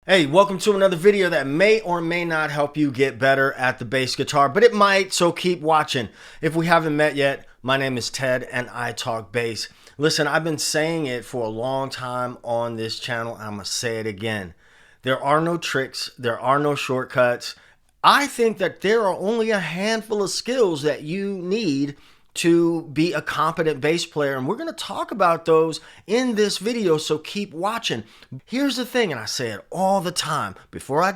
Hey, welcome to another video that may or may not help you get better at the bass guitar, but it might, so keep watching. If we haven't met yet, my name is Ted and I talk bass. Listen, I've been saying it for a long time on this channel. I'm gonna say it again. There are no tricks, there are no shortcuts. I think that there are only a handful of skills that you need to be a competent bass player, and we're going to talk about those in this video, so keep watching. Here's the thing, and I say it all the time, before I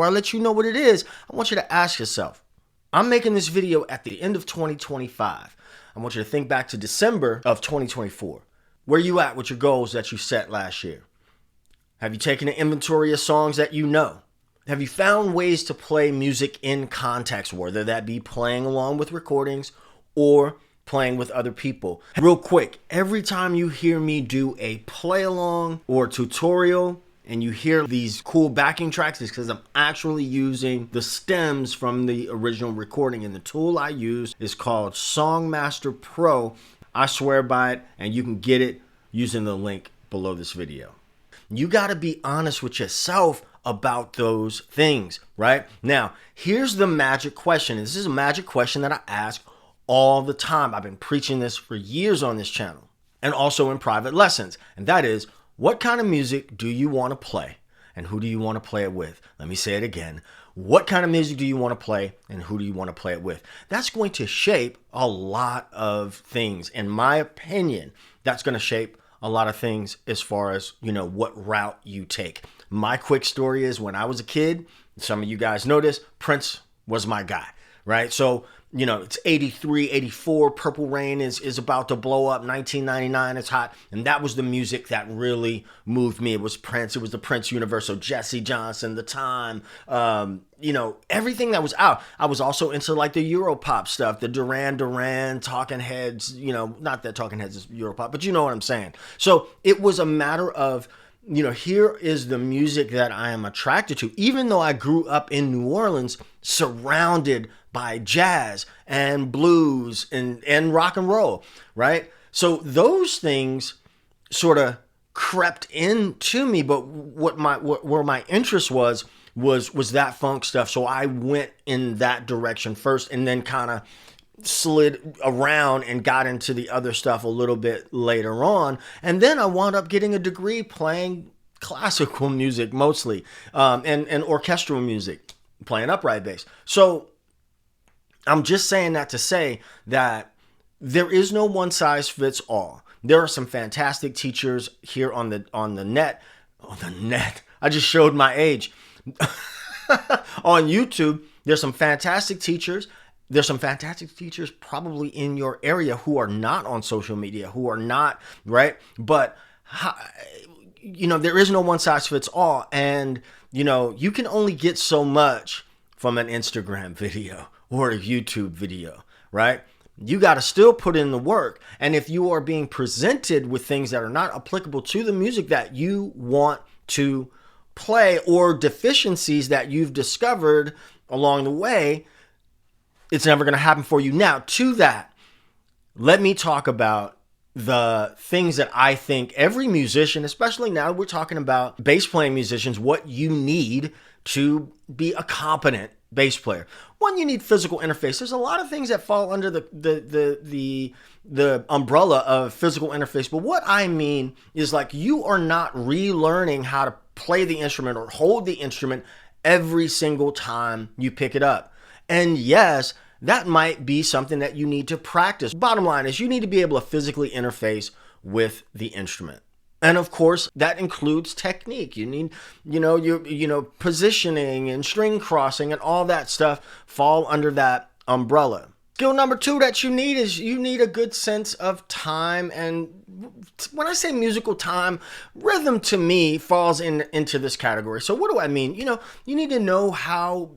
let you know what it is, I want you to ask yourself, I'm making this video at the end of 2025. I want you to think back to December of 2024. Where you at with your goals that you set last year? Have you taken an inventory of songs that you know? Have you found ways to play music in context, whether that be playing along with recordings or playing with other people? Real quick, every time you hear me do a play along or tutorial and you hear these cool backing tracks, it's because I'm actually using the stems from the original recording, and the tool I use is called Songmaster Pro. I swear by it, and you can get it using the link below this video. You got to be honest with yourself about those things, right? Now, here's the magic question. This is a magic question that I ask all the time. I've been preaching this for years on this channel and also in private lessons. And that is, what kind of music do you want to play and who do you want to play it with? Let me say it again. What kind of music do you want to play and who do you want to play it with? That's going to shape a lot of things. In my opinion, that's going to shape a lot of things as far as, what route you take. My quick story is, when I was a kid, some of you guys know this, Prince was my guy, right? So, it's 83, 84, Purple Rain is about to blow up, 1999, it's hot. And that was the music that really moved me. It was Prince, it was the Prince universe, so Jesse Johnson, The Time, everything that was out. I was also into like the Europop stuff, the Duran Duran, Talking Heads, not that Talking Heads is Europop, but you know what I'm saying. So it was a matter of, here is the music that I am attracted to, even though I grew up in New Orleans surrounded by jazz and blues and rock and roll, right? So those things sort of crept into me, but where my interest was that funk stuff. So I went in that direction first and then kind of slid around and got into the other stuff a little bit later on. And then I wound up getting a degree playing classical music mostly, and orchestral music, playing upright bass. So I'm just saying that to say that there is no one size fits all. There are some fantastic teachers here on the net. On the net. I just showed my age. On YouTube, there's some fantastic teachers. There's some fantastic teachers probably in your area who are not on social media, who are not, right? But, there is no one size fits all. And, you can only get so much from an Instagram video or a YouTube video, right? You got to still put in the work. And if you are being presented with things that are not applicable to the music that you want to play, or deficiencies that you've discovered along the way, it's never going to happen for you. Now, to that, let me talk about the things that I think every musician, especially now we're talking about bass playing musicians, what you need to be a competent bass player. One, you need physical interface. There's a lot of things that fall under the umbrella of physical interface. But what I mean is, like, you are not relearning how to play the instrument or hold the instrument every single time you pick it up. And yes, that might be something that you need to practice. Bottom line is, you need to be able to physically interface with the instrument. And of course, that includes technique. You need, your positioning and string crossing and all that stuff fall under that umbrella. Skill number 2 that you need is, you need a good sense of time. And when I say musical time, rhythm to me falls into this category. So what do I mean? You need to know how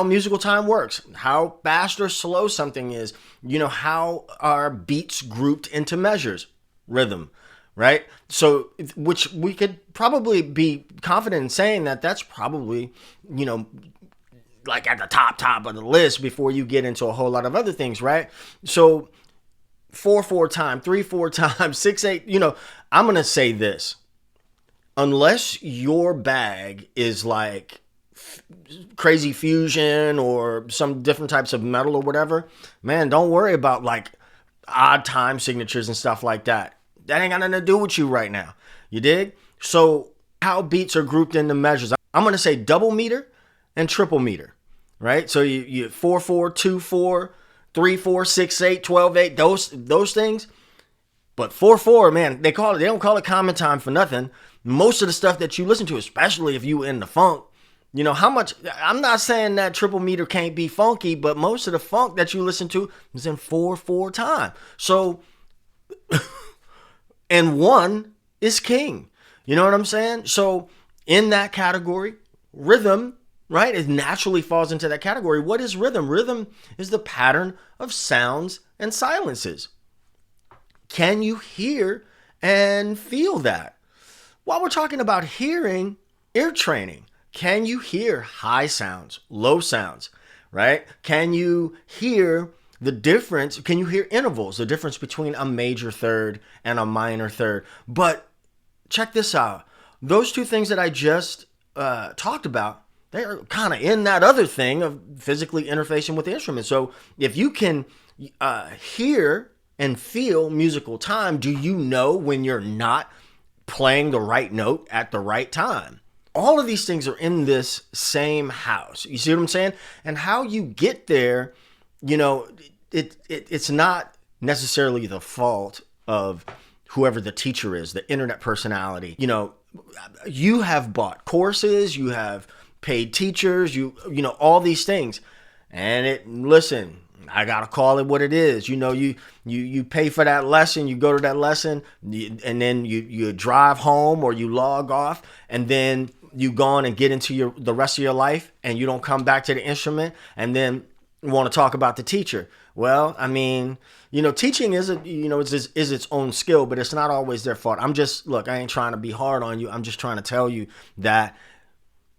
musical time works, how fast or slow something is, how are beats grouped into measures, rhythm, right? So, which we could probably be confident in saying that that's probably, like at the top of the list before you get into a whole lot of other things, right? So 4/4 time, 3/4 time, 6/8, I'm going to say this. unless your bag is like crazy fusion or some different types of metal or whatever, man, don't worry about like odd time signatures and stuff like that. That ain't got nothing to do with you right now. You dig? So how beats are grouped into measures. I'm going to say double meter and triple meter, right? So you 4/4, 2/4, 3/4, 6/8, 12/8, those things. But 4/4, man, they don't call it common time for nothing. Most of the stuff that you listen to, especially if you in the funk, you know how much, I'm not saying that triple meter can't be funky, but most of the funk that you listen to is in 4/4 time. So, and 1 is king. You know what I'm saying? So in that category, rhythm, right, it naturally falls into that category. What is rhythm? Rhythm is the pattern of sounds and silences. Can you hear and feel that? While we're talking about hearing, ear training, can you hear high sounds, low sounds, right? Can you hear the difference? Can you hear intervals, the difference between a major third and a minor third? But check this out. Those two things that I just talked about, they're kind of in that other thing of physically interfacing with the instrument. So if you can hear and feel musical time, do you know when you're not playing the right note at the right time? All of these things are in this same house. You see what I'm saying? And how you get there, you know, it's not necessarily the fault of whoever the teacher is, the internet personality. You know, you have bought courses, you have paid teachers, you know, all these things. And listen, I gotta call it what it is. You know, you pay for that lesson, you go to that lesson, and then you drive home or you log off, and then you go on and get into the rest of your life, and you don't come back to the instrument, and then want to talk about the teacher. Well, I mean, you know, teaching is its own skill, but it's not always their fault. Look, I ain't trying to be hard on you. I'm just trying to tell you that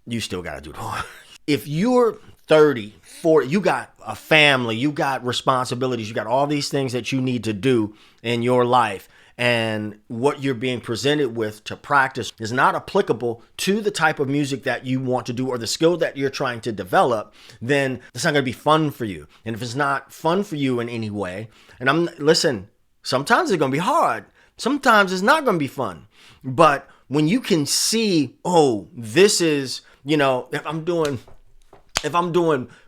you still got to do the hard. If you're 30, 40, you got a family, you got responsibilities, you got all these things that you need to do in your life, and what you're being presented with to practice is not applicable to the type of music that you want to do or the skill that you're trying to develop, then it's not going to be fun for you. And if it's not fun for you in any way, and listen, sometimes it's going to be hard. Sometimes it's not going to be fun. But when you can see, oh, this is, you know, if I'm doing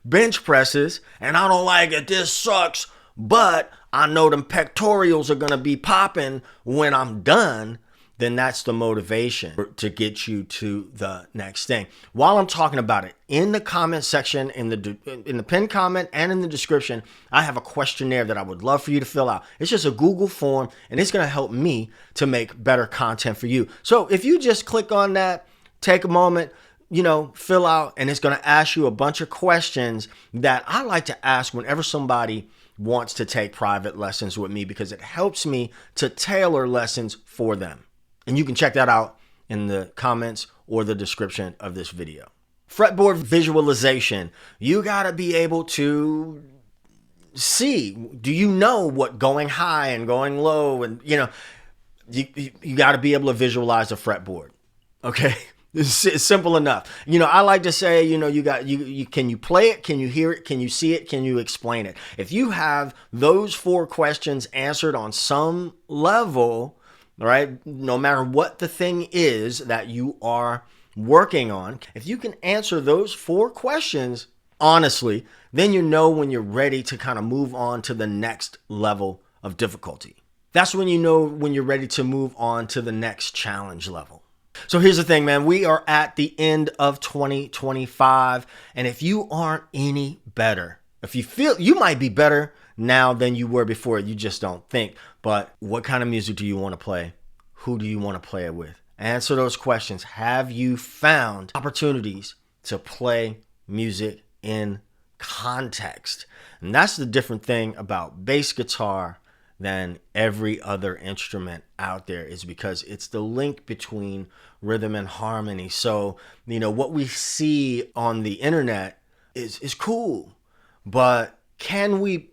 bench presses and I don't like it, this sucks, but I know them pectorials are going to be popping when I'm done, then that's the motivation to get you to the next thing. While I'm talking about it, in the comment section, in the pinned comment and in the description, I have a questionnaire that I would love for you to fill out. It's just a Google form, and it's going to help me to make better content for you. So if you just click on that, take a moment, you know, fill out, and it's going to ask you a bunch of questions that I like to ask whenever somebody wants to take private lessons with me, because it helps me to tailor lessons for them. And you can check that out in the comments or the description of this video. Fretboard visualization. You got to be able to see, do you know what going high and going low, and you know, you got to be able to visualize a fretboard. Okay? It's simple enough. You know, I like to say, you know, you can you play it? Can you hear it? Can you see it? Can you explain it? If you have those 4 questions answered on some level, right, no matter what the thing is that you are working on, if you can answer those 4 questions honestly, then you know when you're ready to kind of move on to the next level of difficulty. That's when you know when you're ready to move on to the next challenge level. So here's the thing, man. We are at the end of 2025. And if you aren't any better, if you feel you might be better now than you were before, you just don't think. But what kind of music do you want to play? Who do you want to play it with? Answer those questions. Have you found opportunities to play music in context? And that's the different thing about bass guitar than every other instrument out there, is because it's the link between rhythm and harmony. So, you know, what we see on the internet is cool, but can we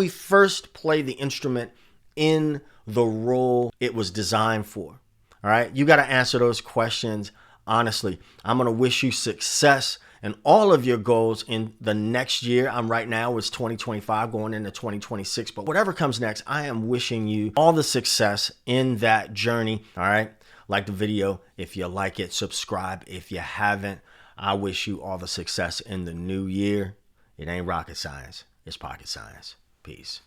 first play the instrument in the role it was designed for? All right. You got to answer those questions honestly. I'm going to wish you success and all of your goals in the next year. I'm right now, it's 2025 going into 2026, but whatever comes next, I am wishing you all the success in that journey. All right. Like the video if you like it, subscribe if you haven't. I wish you all the success in the new year. It ain't rocket science, it's pocket science. Peace.